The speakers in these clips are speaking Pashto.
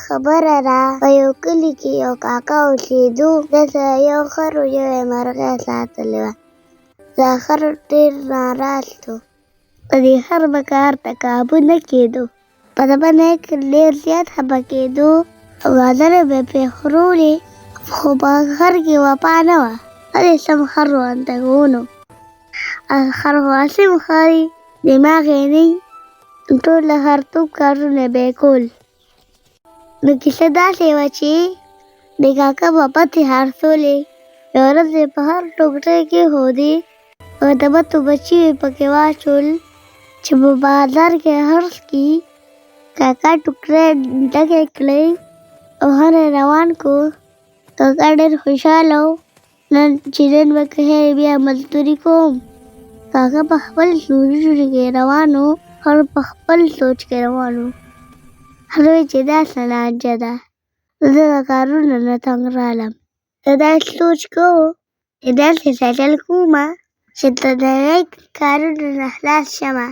خبره ده په یو کلي کې یو کاکا اوسېدو. دلته یو خر و یوه مرغۍ ساتلې وه. دا خر ډېر ناراض و. د دې خر به کار ته کابو نه کېدو. په دبنه یې ډېر زیات خفه کېدو او ګازرې به یې پرې خرولې، خو په خر کې وفا نه وه. هرې سم خر ورته ونو. خر خو هسې ښایي دماغ یې نه وي، ټول د خرتوب کارونه به یې کول. نو کیسه داسې وه چې د کاکا به پتې خرڅولې. یوه ورځ یې په هر ټوکرۍ کېښودې او د بتو بچي یې پکې واچول چې په بازار کې خرڅ کړي. کاکا ټوکرۍ ډکې کړې او خر یې روان کړو. کاکا ډېر خوشحاله و چې نن به خیر بیا مزدوري کوم. کاکا په خپل سوچونو کې روان و، خر په خپل سوچ کې روان و. خر وایي چې دا څه لانجه ده، زه د کارونو نه تنګ رالم. زه داسې سوچ کوم چې داسې چل کومه چې د نړۍ کارونو نه خلاص شمه.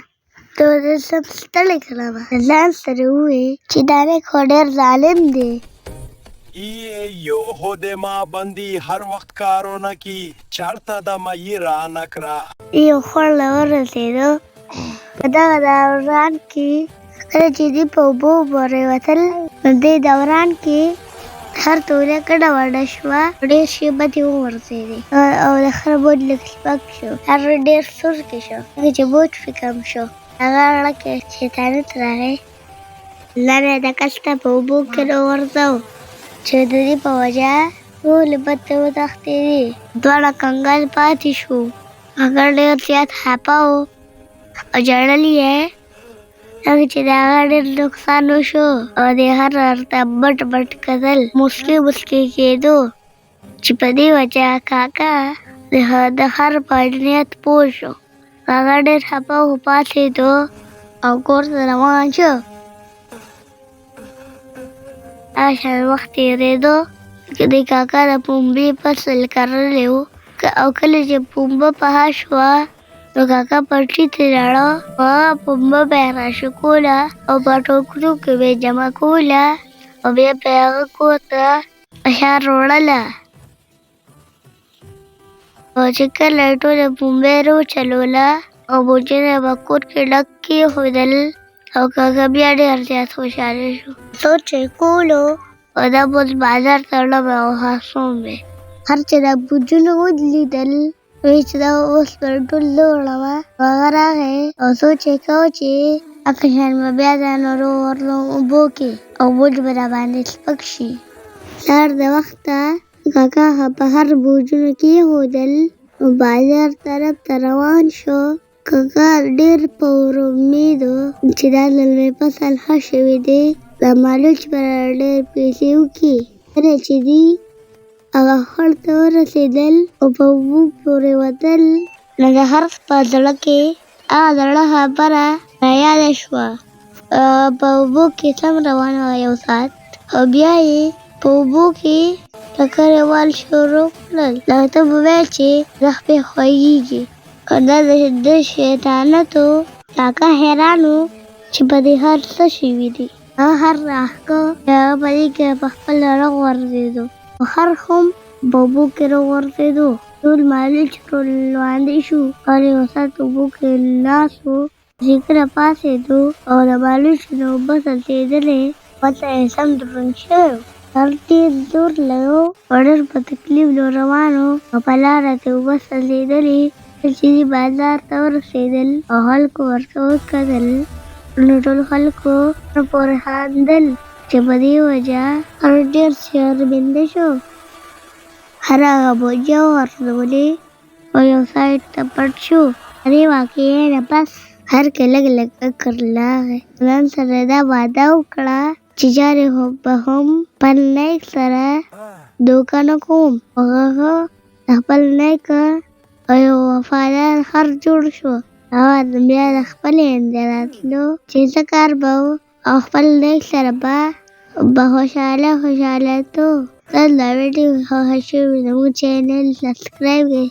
نو زه سم ستړی کړمه. ځان سره ووایي چې دا نیک خو ډېر ظالم دی. یو خو د ما بندي هر وخت کارونه کی چارته د مې را نکړه. یو خور له ورسېدو. په دغه دوران کې کله چې دوی په اوبو ورېوتل، نو دې دوران کې هر توره کډه وډه شوه. ډېر شېبه دې وغورځېدې او د خر بوج لږ سپک شو. هر ډېر سورکی شو ځکه چې بوج پرې کم شو. هغه اړه کې شیطانت راغی. ځان یې د کس ته په اوبو کې راوغورځاوه چې د دې په وجه ټولې بد ته وتښتېدې. دواړه کنګل پاتې شو. هغه ډېر زیات خفه و او ژړل یې ځکه چې د هغه ډېر نقصان وشو او دې خر ورته بټ بټ کتل، مسکي مسکي کېدو چې په دې وجه کاکا د خر په نیت پوه شو. هغه ډېر خفه و، پاڅېدو او کور ته روان شو. هغه شان وخت تېرېدو چې د کاکا د پنبې فصل کرلی و او کله چې پنبه پخه شوه نو کاکا پټي ته لاړه. هغه پنبه به یې راشکوله او په ټوکرو کې به یې جمع کوله او بیا به یې هغه کور ته په ښار وړله. او چې کله یې ټوله پنبه یې راوچلوله او بوجونه یې په کور کې ډک کېښودل او کاکا بیا ډېر زیات خوشحاله شو. سوچ یې کولو او دا بوج بازار ته وړم او خرڅوم یې. هر چې دا بوجونه ولیدل وایي چې دا اوس به ټول زه وړمه. هغه راغی او سوچ یې کوه چې هغه شان به بیا ځان وروغورځوم اوبو کې او بوج به راباندې سپک شي. سهار د وخته کاکا په هر بوجونه کېښودل او بازار طرف ته روان شو. کاکا ډېر په امید و چې دا ځل مې فصل ښه شوی دی، دا مالوچ به ډېر پیسې وکړي. کله چې دوی هغه خړ ته ورسېدل او په اوبو پورېوتل، نو د خر په زړه کې هغه زړه خبره رایاده شوه. په اوبو کې سم روان وه یو ساعت او بیا یې په اوبو کې ټکرې وال شروع کړل. لکه ته به وایې چې زخ پې خوږېږي. او دا د شیطانتو کاکا حیران و چې په دې خر څه شوي دي. هغه خر راښکه چې هغه په دې کې په خپله راغورځېدو او خر هم په اوبو کې راغورځېدو. ټول مالوچ ټول لاندې شو. خر یو ساعت اوبو کې لاس و چې کله پاڅېدو او د مالوچ نه اوبه څڅېدلې، ورته یې سم دروند شوی و. خر ډېر زور لرو او ډېر په تکلیف روان و او په لاره کې اوبه څڅېدلې. چې دوی بازار ته ورسېدل او خلکو ورته وکتل، نو ټول خلکو پورې خندل چې په دې وجه خر ډېر شرمنده شو. هر هغه بوجه وغورځولې او یو سایډ ته پټ شو. دې واقعې نه پس هر کې لږ لږ فکر راغی. ځان سره دا وعده وکړه چې جارې به هم خپل نیک سره دوکه نه کوم. هغه د خپل نیک او یو وفادار خر جوړ شو. هغه بیا د خپلې هندۍ راتلو چې څه کار به و او خپل نیک سره به خوشحاله تو. دا ویډیو خوښه شوې زموږ چینل سبسکرایب کړئ.